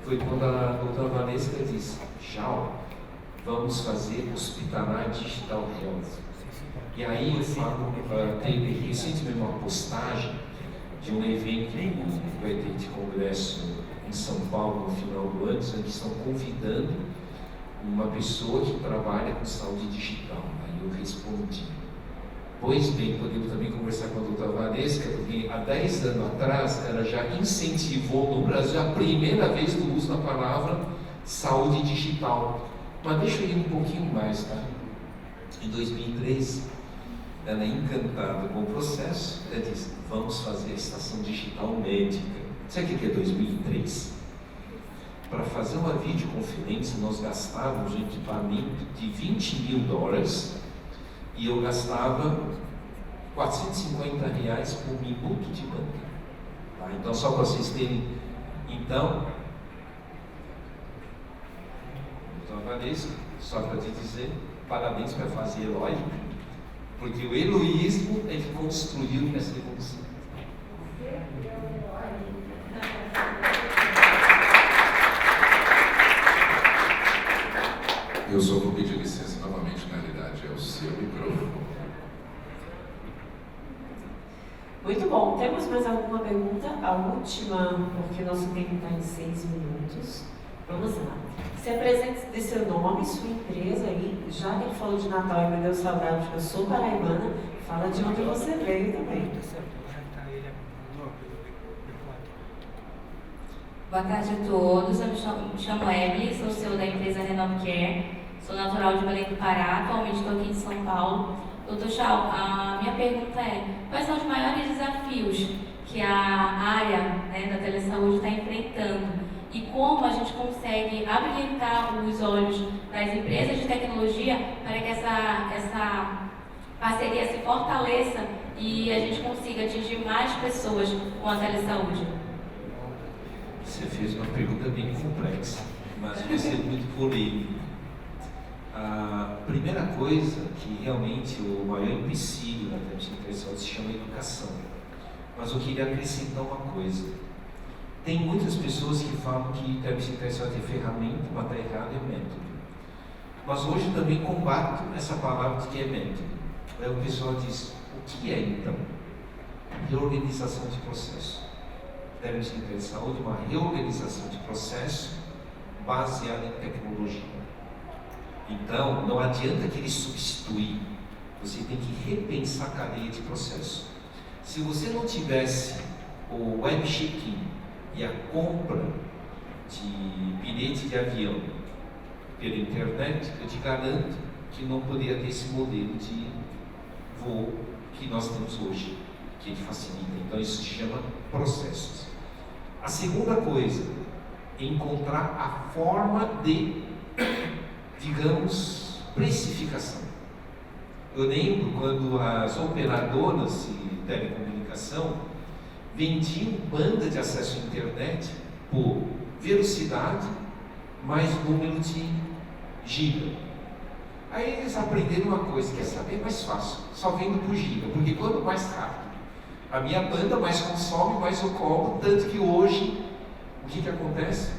foi quando a doutora Vanessa disse, tchau, vamos fazer hospitalar digital health. E aí eu falo, teve recentemente uma postagem de um evento que vai ter de congresso em São Paulo no final do ano, onde estão convidando uma pessoa que trabalha com saúde digital. Aí eu respondi, pois bem, podemos também conversar com a doutora Vanessa, porque há 10 anos atrás ela já incentivou no Brasil a primeira vez do uso da palavra saúde digital. Mas deixa eu ir um pouquinho mais, tá? Em 2003, ela é encantada com o processo, ela diz, vamos fazer a estação digital médica. Sabe o que é 2003? Para fazer uma videoconferência, nós gastávamos um equipamento de $20.000 e eu gastava R$450 por minuto de banda. Tá? Então, só para vocês terem. Então, Vanessa, só para te dizer, parabéns para fazer heróico, porque o heroísmo é que construiu essa evolução. Eu só vou pedir licença novamente, na realidade, é o seu microfone. Muito bom. Temos mais alguma pergunta? A última, porque nosso tempo está em 6 minutos. Vamos lá. Se apresente de seu nome, sua empresa aí. Já que ele falou de Natal e me deu saudade, porque eu sou paraibana, fala de onde você veio também. Boa tarde a todos, eu me chamo Emily, sou CEO da empresa Renovecare, sou natural de Belém do Pará, atualmente estou aqui em São Paulo. Doutor Chau, a minha pergunta é, quais são os maiores desafios que a área, né, da telesaúde está enfrentando e como a gente consegue habilitar os olhos das empresas de tecnologia para que essa parceria se fortaleça e a gente consiga atingir mais pessoas com a telesaúde? Você fez uma pergunta bem complexa, mas você é muito polêmico. A primeira coisa que realmente o maior empecilho da telesaúde se chama educação. Mas eu queria acrescentar uma coisa. Tem muitas pessoas que falam que telesaúde é ferramenta, mas está errado, é método. Mas hoje também combato essa palavra de que é método. Aí o pessoal diz, o que é então? Reorganização de processo. Telesaúde é uma reorganização de processo baseada em tecnologia. Então, não adianta querer substituir, você tem que repensar a cadeia de processo. Se você não tivesse o web check-in e a compra de bilhete de avião pela internet, eu te garanto que não poderia ter esse modelo de voo que nós temos hoje, que facilita. Então, isso se chama processos. A segunda coisa, encontrar a forma de, digamos, precificação. Eu lembro quando as operadoras de telecomunicação vendiam banda de acesso à internet por velocidade mais número de giga. Aí eles aprenderam uma coisa, quer saber, mais fácil, só vendo por giga, porque quanto mais rápido a minha banda, mais consome, mais eu cobro, tanto que hoje, o que acontece?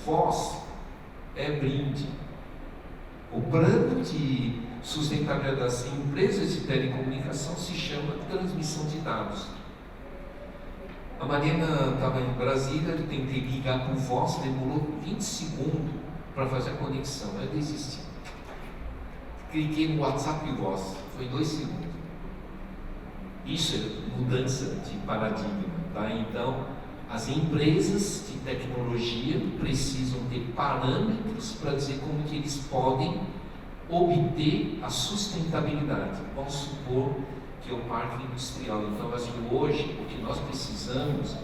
Voz é brinde. O plano de sustentabilidade das empresas de telecomunicação se chama transmissão de dados. A Mariana estava em Brasília, eu tentei ligar por voz, demorou 20 segundos para fazer a conexão, eu desisti. Cliquei no WhatsApp e voz, foi 2 segundos. Isso é mudança de paradigma, tá? Então, as empresas de tecnologia precisam ter parâmetros para dizer como que eles podem obter a sustentabilidade. Vamos supor que é o parque industrial. Então, assim, hoje, o que nós precisamos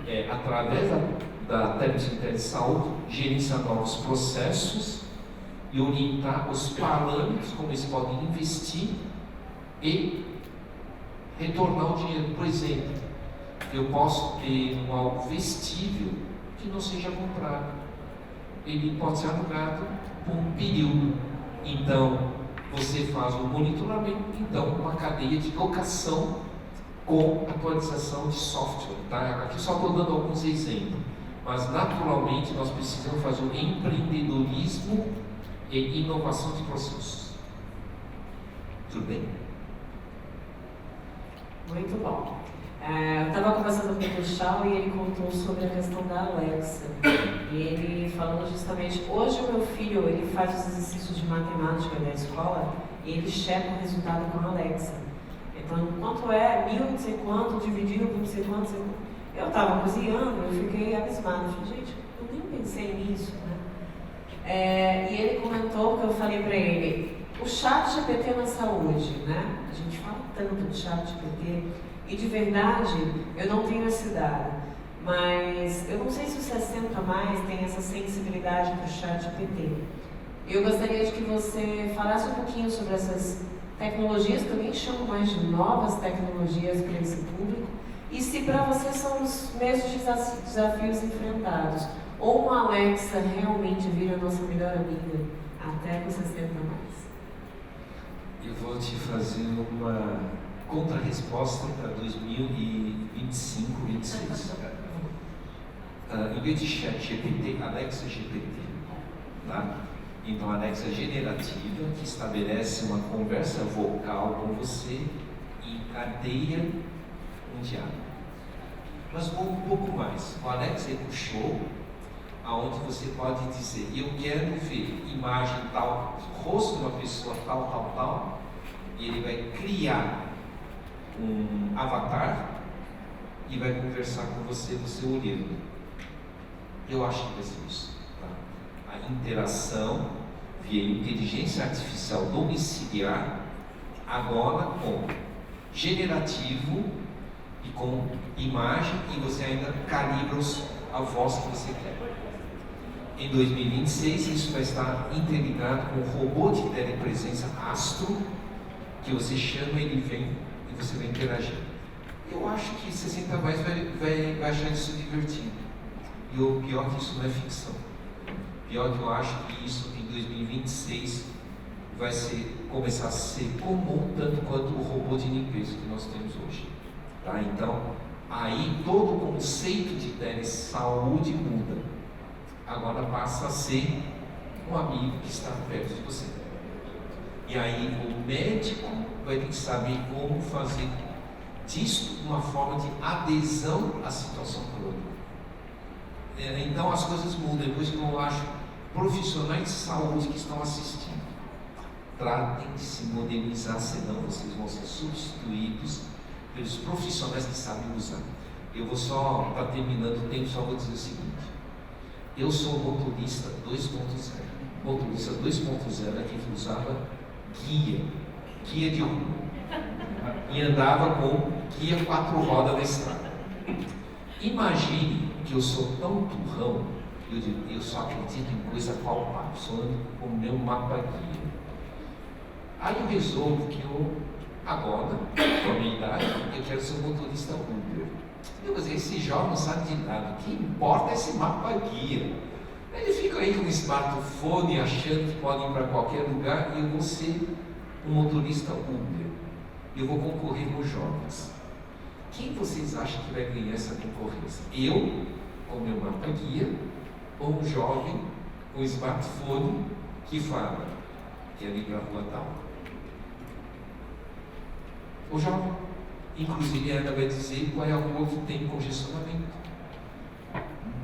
é, através da telesaúde, gerenciar novos processos e orientar os parâmetros como eles podem investir e retornar o dinheiro. Por exemplo, eu posso ter algo vestível que não seja comprado. Ele pode ser alugado por um período. Então, você faz um monitoramento, então uma cadeia de locação com atualização de software. Tá? Aqui só estou dando alguns exemplos. Mas naturalmente nós precisamos fazer um empreendedorismo e inovação de processos. Tudo bem? Muito bom. Eu estava conversando com o Chau e ele contou sobre a questão da Alexa. E ele falando justamente, hoje o meu filho, ele faz os exercícios de matemática da escola e ele checa o resultado com a Alexa. Então, quanto é 1000 não sei quanto dividido por não sei quanto, eu estava cozinhando, eu fiquei abismada. Eu falei, gente, eu nem pensei nisso, né? E ele comentou, que eu falei para ele, O ChatGPT na saúde, né? A gente fala tanto de ChatGPT e de verdade eu não tenho esse dado, mas eu não sei se o 60 mais tem essa sensibilidade para o ChatGPT. Eu gostaria de que você falasse um pouquinho sobre essas tecnologias, que eu nem chamo mais de novas tecnologias para esse público, e se para você são os mesmos desafios enfrentados, ou uma Alexa realmente vira a nossa melhor amiga até com 60 mais. Eu vou te fazer uma contra-resposta para 2025, 2026. Em vez de ChatGPT, Alexa GPT. Tá? Então, Alexa generativa, que estabelece uma conversa vocal com você e encadeia um diálogo. Mas vou um pouco mais. O Alexa puxou, aonde você pode dizer, eu quero ver imagem tal, rosto de uma pessoa tal, e ele vai criar um avatar e vai conversar com você olhando. Eu acho que vai ser isso. Tá? A interação via inteligência artificial domiciliar, agora com generativo e com imagem, e você ainda calibra a voz que você quer. Em 2026, isso vai estar interligado com o robô de telepresença Astro, que você chama, ele vem e você vai interagir. Eu acho que 60 mais vai achar isso divertido. E o pior que isso não é ficção. Pior que eu acho que isso em 2026 vai começar a ser comum tanto quanto o robô de limpeza que nós temos hoje. Tá? Então, aí todo o conceito de telesaúde muda. Agora passa a ser um amigo que está perto de você. E aí o médico vai ter que saber como fazer disso uma forma de adesão à situação crônica. Então as coisas mudam. Por isso que eu acho profissionais de saúde que estão assistindo, tratem de se modernizar, senão vocês vão ser substituídos pelos profissionais que sabem usar. Eu vou só, para terminando o tempo, só vou dizer o seguinte. Eu sou motorista 2.0. Motorista 2.0 é quem usava guia de rua. E andava com guia 4 rodas na estrada. Imagine que eu sou tão turrão, eu só acredito em coisa palpável, só ando com o meu mapa guia. Aí eu resolvo que agora, com a minha idade, eu quero ser um motorista Uber. Mas esse jovem não sabe de nada, o que importa é esse mapa guia. Ele fica aí com um smartphone achando que pode ir para qualquer lugar e eu vou ser um motorista Uber. Eu vou concorrer com jovens. Quem vocês acham que vai ganhar essa concorrência? Eu, com meu mapa guia, ou um jovem com um smartphone que fala, quer ir para a rua tal? O jovem. Inclusive, ainda vai dizer qual é a rua que tem congestionamento.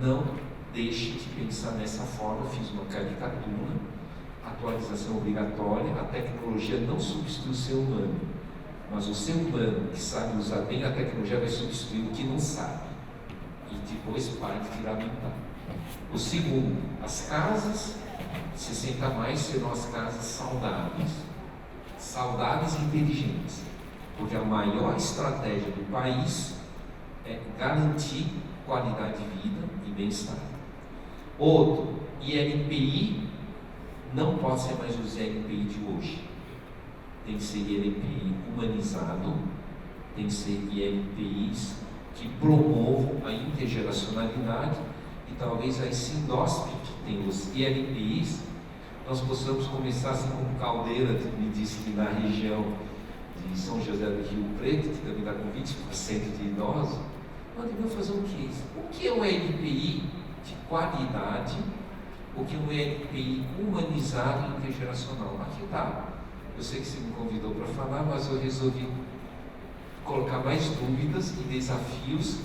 Não deixe de pensar nessa forma. Fiz uma caricatura, atualização obrigatória. A tecnologia não substitui o ser humano, mas o ser humano que sabe usar bem a tecnologia vai substituir o que não sabe. E depois para de tirar mental. O segundo, as casas 60 mais serão as casas saudáveis e inteligentes. Porque a maior estratégia do país é garantir qualidade de vida e bem-estar. Outro, ILPI não pode ser mais os ILPI de hoje. Tem que ser ILPI humanizado, tem que ser ILPIs que promovam a intergeracionalidade e talvez a sindóspide que tem os ILPIs, nós possamos começar assim como Caldeira me disse que na região de São José do Rio Preto, que também está com 20% de idosos, nós devemos fazer o quê? O que é um LPI de qualidade? O que é um LPI humanizado e intergeracional? Aqui está. Eu sei que você me convidou para falar, mas eu resolvi colocar mais dúvidas e desafios,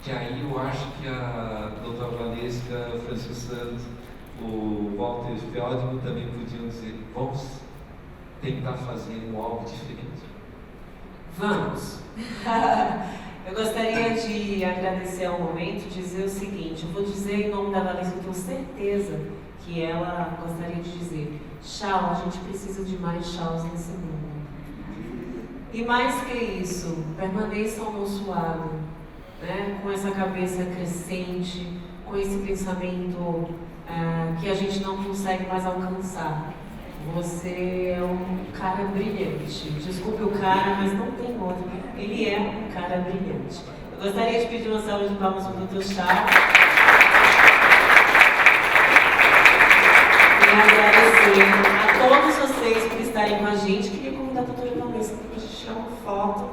que aí eu acho que a doutora Valesca, Francisco Santos, o Walter Feldman também podiam dizer, vamos tentar fazer algo diferente. Vamos! Eu gostaria de agradecer ao momento, dizer o seguinte, eu vou dizer em nome da Valesca, eu tenho certeza que ela gostaria de dizer. Chau, a gente precisa de mais chaus nesse mundo. E mais que isso, permaneça ao nosso lado, né? Com essa cabeça crescente, com esse pensamento que a gente não consegue mais alcançar. Você é um cara brilhante. Desculpe o cara, mas não tem outro. Ele é um cara brilhante. Eu gostaria de pedir uma salva de palmas para o Dr. Chau. E agradecer a todos vocês por estarem com a gente. Queria convidar a doutora Vanessa para a gente tirar uma foto,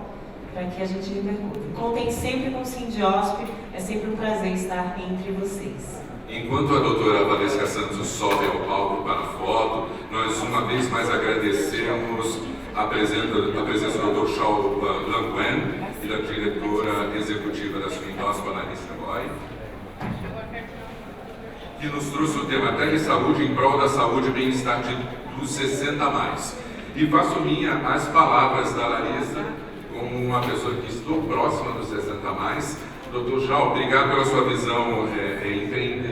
para que a gente repercute. Contem sempre com o Sindiosp, é sempre um prazer estar entre vocês. Enquanto a doutora Valesca Santos sobe ao palco para a foto, nós uma vez mais agradecemos a presença do Dr. Chau Languen e da diretora executiva da Sindiosp, Larissa Goy, que nos trouxe o tema Telesaúde em prol da saúde e bem-estar dos 60+. E faço minha as palavras da Larissa, como uma pessoa que estou próxima dos 60+. Dr. Chau, obrigado pela sua visão empreendedora